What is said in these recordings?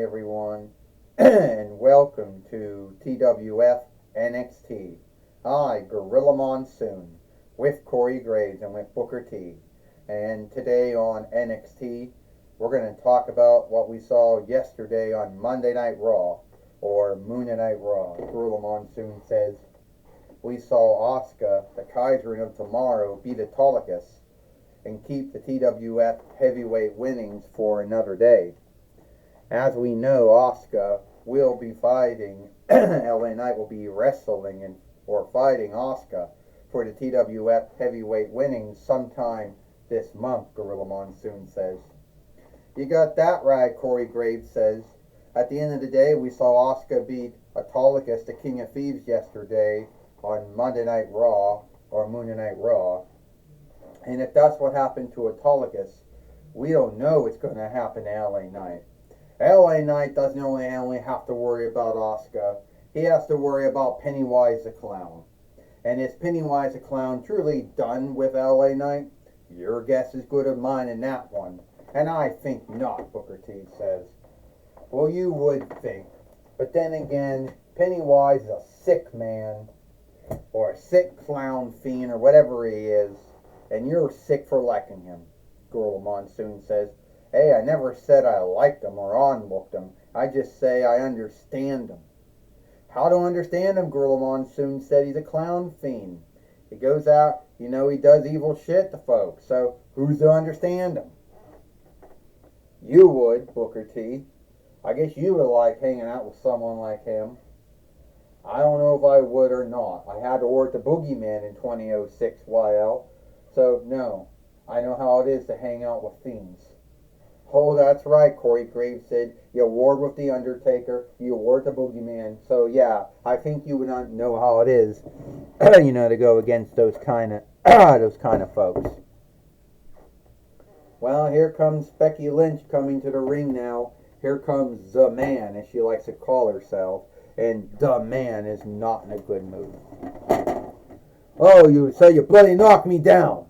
everyone, and welcome to TWF NXT. Hi, Gorilla Monsoon, with Corey Graves and with Booker T. And today on NXT, we're going to talk about what we saw yesterday on Monday Night Raw, or Monday Night Raw. Gorilla Monsoon says, we saw Asuka, the Kaiserin of Tomorrow, beat Autolycus and keep the TWF heavyweight winnings for another day. As we know, Asuka will be fighting, LA Knight will be wrestling or fighting Asuka for the TWF heavyweight winnings sometime this month, Gorilla Monsoon says. You got that right, Corey Graves says. At the end of the day, we saw Asuka beat Autolycus, the King of Thieves, yesterday on Monday Night Raw, or Monday Night Raw. And if that's what happened to Autolycus, we don't know what's going to happen to LA Knight. LA Knight doesn't only have to worry about Asuka. He has to worry about Pennywise the Clown. And is Pennywise the Clown truly done with LA Knight? Your guess is good as mine in that one. And I think not, Booker T says. Well, you would think. But then again, Pennywise is a sick man, or a sick clown fiend, or whatever he is. And you're sick for liking him, Gorilla Monsoon says. Hey, I never said I liked him or onlooked him. I just say I understand him. How to understand him? Gorilla Monsoon said he's a clown fiend. He goes out, he does evil shit to folks. So who's to understand him? You would, Booker T. I guess you would like hanging out with someone like him. I don't know if I would or not. I had to work the Boogeyman in 2006 YL. So, no, I know how it is to hang out with fiends. Oh, that's right, Corey Graves said. You warred with The Undertaker, you warred the Boogeyman. So, yeah, I think you would not know how it is, to go against those kind of folks. Well, here comes Becky Lynch coming to the ring now. Here comes the Man, as she likes to call herself. And the Man is not in a good mood. Oh, you bloody knocked me down.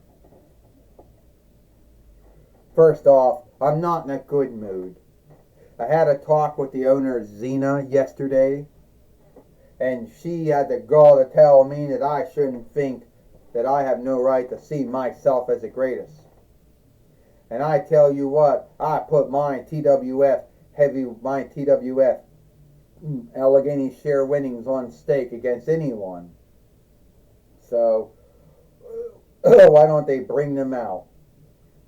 First off, I'm not in a good mood. I had a talk with the owner, Xena, yesterday, and she had the gall to tell me that I shouldn't think that I have no right to see myself as the greatest. And I tell you what, I put my TWF Allegheny share winnings on stake against anyone. So, why don't they bring them out?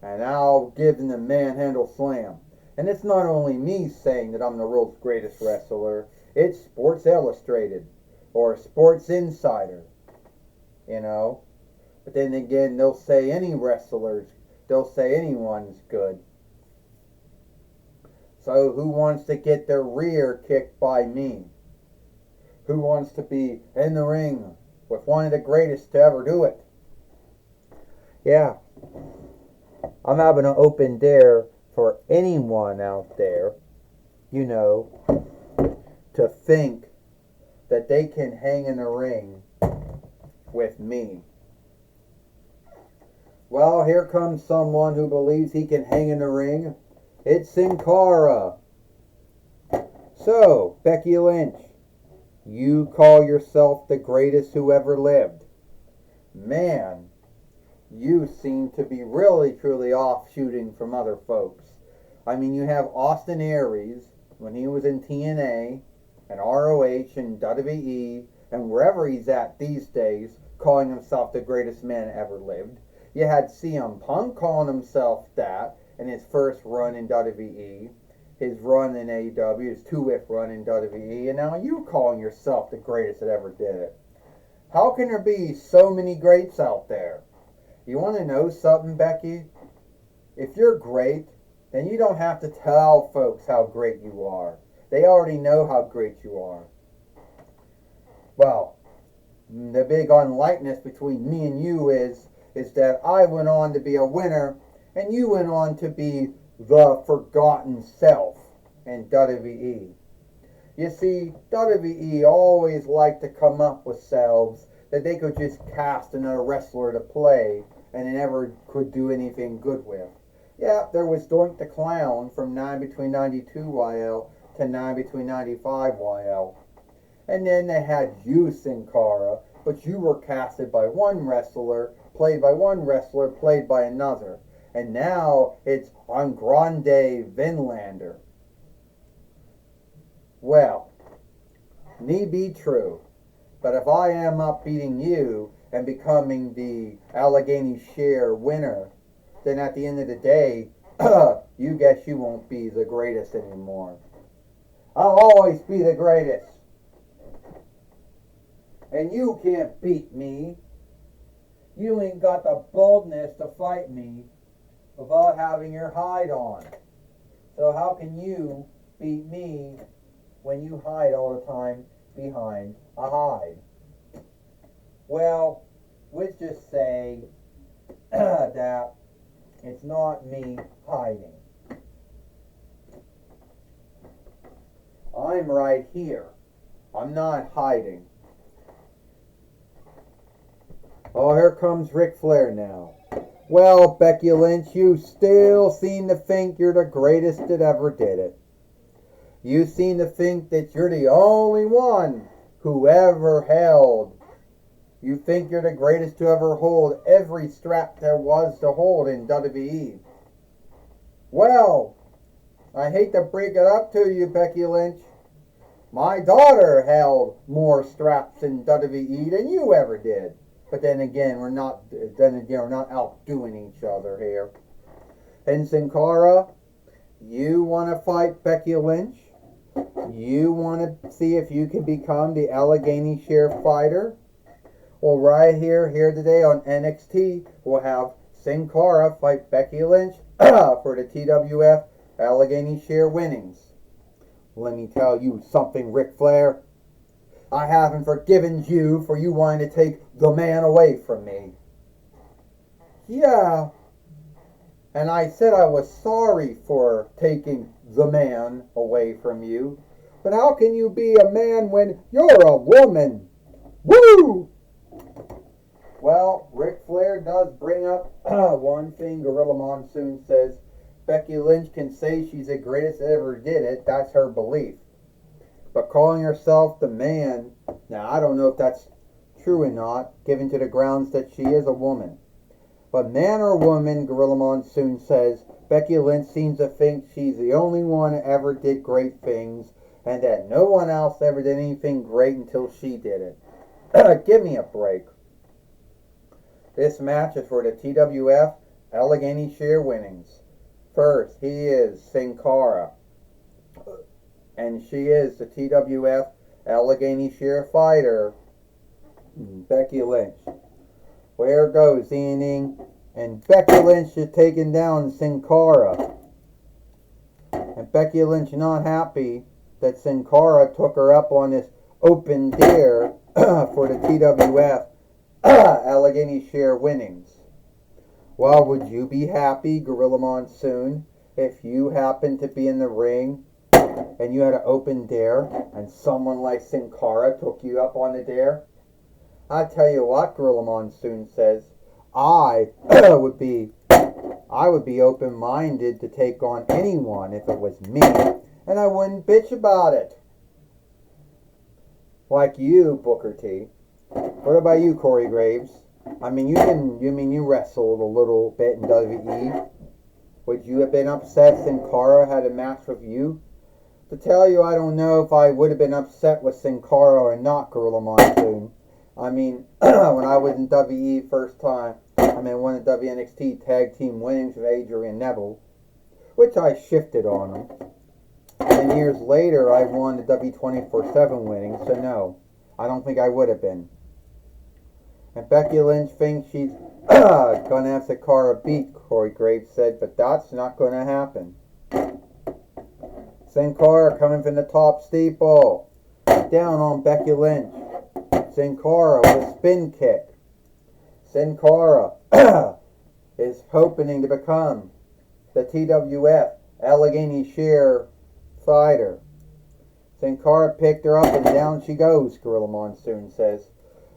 And I'll give them the manhandle slam. And it's not only me saying that I'm the world's greatest wrestler. It's Sports Illustrated or Sports Insider. But then again, they'll say they'll say anyone's good. So who wants to get their rear kicked by me? Who wants to be in the ring with one of the greatest to ever do it? Yeah. I'm having an open dare for anyone out there, to think that they can hang in the ring with me. Well, here comes someone who believes he can hang in the ring. It's Sin Cara. So, Becky Lynch, you call yourself the greatest who ever lived. Man, you seem to be really, truly off shooting from other folks. I mean, you have Austin Aries, when he was in TNA, and ROH, and WWE, and wherever he's at these days, calling himself the greatest man ever lived. You had CM Punk calling himself that in his first run in WWE, his run in AEW, his two-whip run in WWE, and now you calling yourself the greatest that ever did it. How can there be so many greats out there? You want to know something, Becky? If you're great, then you don't have to tell folks how great you are. They already know how great you are. Well, the big unlikeness between me and you is that I went on to be a winner, and you went on to be the forgotten self in WWE. You see, WWE always liked to come up with selves that they could just cast another wrestler to play, and they never could do anything good with. Yeah, there was Doink the Clown from between 92 YL to 9 between 95 YL. And then they had you, Sin Cara, but you were casted by one wrestler, played by one wrestler, played by another. And now it's Andrade Vinlander. Well, need be true, but if I am up beating you and becoming the Allegheny Share winner, then at the end of the day, you guess you won't be the greatest anymore. I'll always be the greatest. And you can't beat me. You ain't got the boldness to fight me without having your hide on. So how can you beat me when you hide all the time behind a hide? Well, let's just say that it's not me hiding. I'm right here. I'm not hiding. Oh, here comes Ric Flair now. Well, Becky Lynch, you still seem to think you're the greatest that ever did it. You seem to think that you're the only one who ever held. You think you're the greatest to ever hold every strap there was to hold in WWE. Well, I hate to break it up to you, Becky Lynch. My daughter held more straps in WWE than you ever did. But then again, we're not outdoing each other here. And Sin Cara, you want to fight Becky Lynch? You want to see if you can become the Allegheny Share fighter? Well, right here today on NXT, we'll have Sin Cara fight Becky Lynch for the TWF Allegheny Share winnings. Let me tell you something, Ric Flair. I haven't forgiven you for you wanting to take the man away from me. Yeah, and I said I was sorry for taking the man away from you. But how can you be a man when you're a woman? Woo! Well, Ric Flair does bring up one thing. Gorilla Monsoon says Becky Lynch can say she's the greatest that ever did it. That's her belief. But calling herself the man, now I don't know if that's true or not, given to the grounds that she is a woman. But man or woman, Gorilla Monsoon says, Becky Lynch seems to think she's the only one that ever did great things, and that no one else ever did anything great until she did it. Give me a break. This match is for the TWF Allegheny Share winnings. First, he is Sin Cara, and she is the TWF Allegheny Share fighter, Becky Lynch. Where goes Ian? And Becky Lynch is taking down Sin Cara. And Becky Lynch not happy that Sin Cara took her up on this open dare for the TWF Allegheny Share winnings. Well, would you be happy, Gorilla Monsoon, if you happened to be in the ring and you had an open dare and someone like Sin Cara took you up on the dare? I tell you what, Gorilla Monsoon says, I would be open-minded to take on anyone if it was me, and I wouldn't bitch about it. Like you, Booker T. What about you, Corey Graves? I mean, you wrestled a little bit in WWE. Would you have been upset Sin Cara had a match with you? To tell you, I don't know if I would have been upset with Sin Cara or not, Gorilla Monsoon. I mean, when I was in WWE first time, won the WNXT Tag Team winnings with Adrian Neville, which I shifted on him. And years later, I won the W24/7 winnings, so no, I don't think I would have been. And Becky Lynch thinks she's going to have Sin Cara beat, Corey Graves said, but that's not going to happen. Sin Cara coming from the top steeple, down on Becky Lynch. Sin Cara with a spin kick. Sin Cara is hoping to become the TWF Allegheny Share fighter. Sin Cara picked her up and down she goes, Gorilla Monsoon says.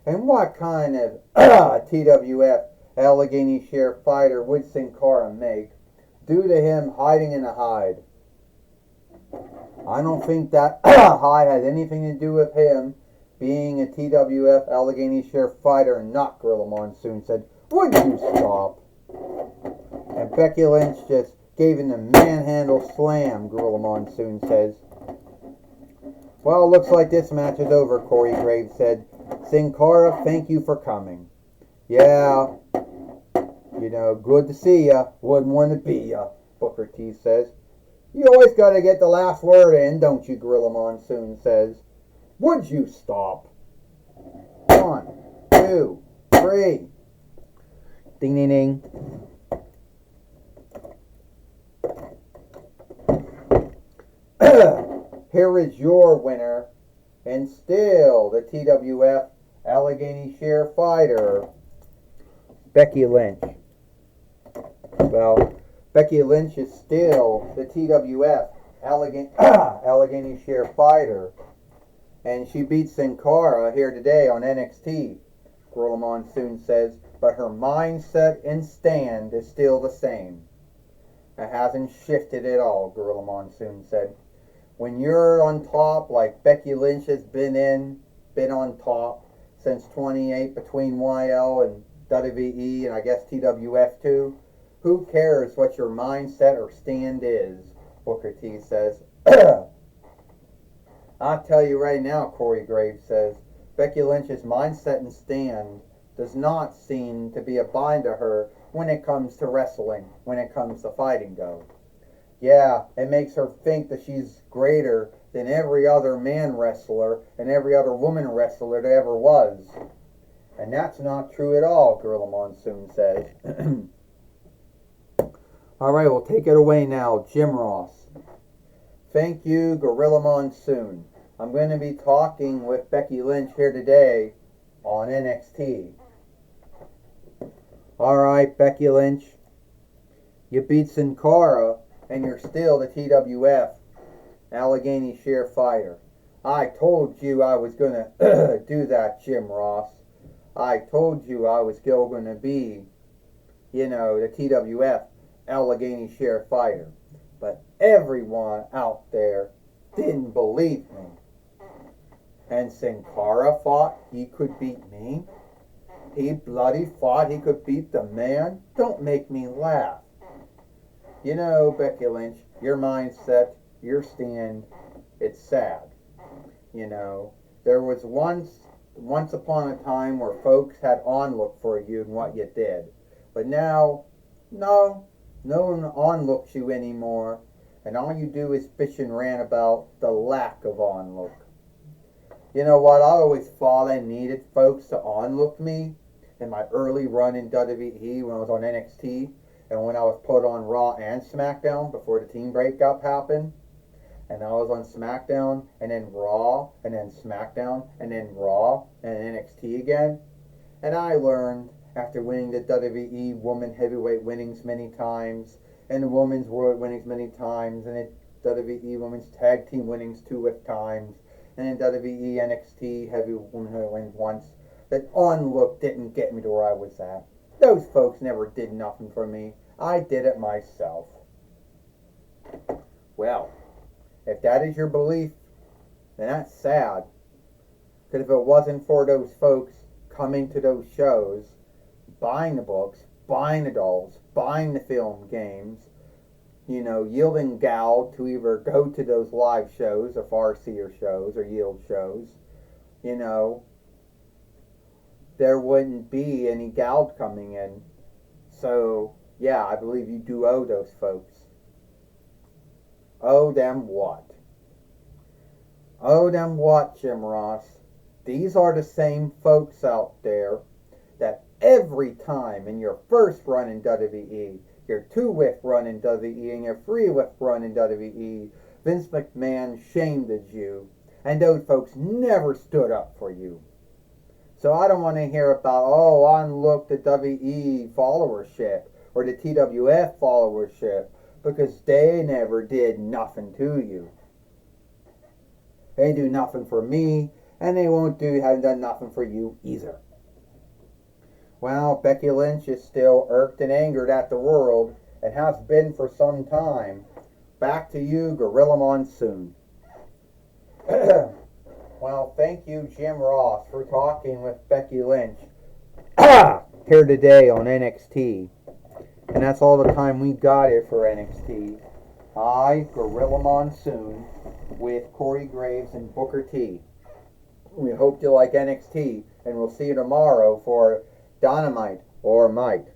And what kind of TWF Allegheny Share fighter would Sin Cara make due to him hiding in a hide? I don't think that high had anything to do with him being a TWF Allegheny Sheriff fighter and not Gorilla Monsoon said, would you stop? And Becky Lynch just gave him the manhandle slam, Gorilla Monsoon says. Well, looks like this match is over, Corey Graves said. Sin Cara, thank you for coming. Yeah, good to see ya. Wouldn't want to be ya, Booker T says. You always gotta get the last word in, don't you, Gorilla Monsoon says. Would you stop? 1, 2, 3. Ding, ding, ding. Here is your winner, and still the TWF Allegheny Sheriff fighter, Becky Lynch. Well, Becky Lynch is still the TWF Allegheny Sheriff fighter, and she beat Sin Cara here today on NXT, Gorilla Monsoon says, but her mindset and stand is still the same. It hasn't shifted at all, Gorilla Monsoon said. When you're on top, like Becky Lynch has been on top since 28 between YL and WWE and I guess TWF too, who cares what your mindset or stand is, Booker T says. I'll tell you right now, Corey Graves says, Becky Lynch's mindset and stand does not seem to be a bind to her when it comes to wrestling, when it comes to fighting go. Yeah, it makes her think that she's greater than every other man wrestler and every other woman wrestler there ever was. And that's not true at all, Gorilla Monsoon says. Alright, we'll take it away now, Jim Ross. Thank you, Gorilla Monsoon. I'm going to be talking with Becky Lynch here today on NXT. Alright, Becky Lynch. You beat Sin Cara, and you're still the TWF Allegheny Sheriff fighter. I told you I was going to do that, Jim Ross. I told you I was still going to be, the TWF Allegheny Sheriff fighter. But everyone out there didn't believe me. And Sin Cara thought he could beat me. He bloody thought he could beat the man. Don't make me laugh. Becky Lynch, your mindset, your stand, it's sad. There was once upon a time where folks had onlook for you and what you did. But now, no one onlooks you anymore. And all you do is bitch and rant about the lack of onlook. You know what? I always thought I needed folks to onlook me in my early run in WWE when I was on NXT. And when I was put on Raw and SmackDown before the team breakup happened. And I was on SmackDown and then Raw and then SmackDown and then Raw and NXT again. And I learned after winning the WWE Women Heavyweight winnings many times and the Women's World winnings many times and the WWE Women's Tag Team winnings 2 times and then WWE NXT Heavy Women wins once, that onlook didn't get me to where I was at. Those folks never did nothing for me. I did it myself. Well, if that is your belief, then that's sad. Because if it wasn't for those folks coming to those shows, buying the books, buying the dolls, buying the film games, yielding gald to either go to those live shows or Farseer shows or yield shows, there wouldn't be any gald coming in. So, yeah, I believe you do owe those folks. Owe them what? Owe them what, Jim Ross? These are the same folks out there that every time in your first run in WWE, your 2-whiff run in WWE, and your 3-whiff run in WWE, Vince McMahon shamed you, and those folks never stood up for you. So I don't want to hear about, unlook the WE followership or the TWF followership, because they never did nothing to you. They do nothing for me, and they haven't done nothing for you either. Well, Becky Lynch is still irked and angered at the world, and has been for some time, back to you, Gorilla Monsoon. Well, thank you, Jim Ross, for talking with Becky Lynch here today on NXT. And that's all the time we got here for NXT. I, Gorilla Monsoon, with Corey Graves and Booker T. We hope you like NXT, and we'll see you tomorrow for Dynamite or Mike.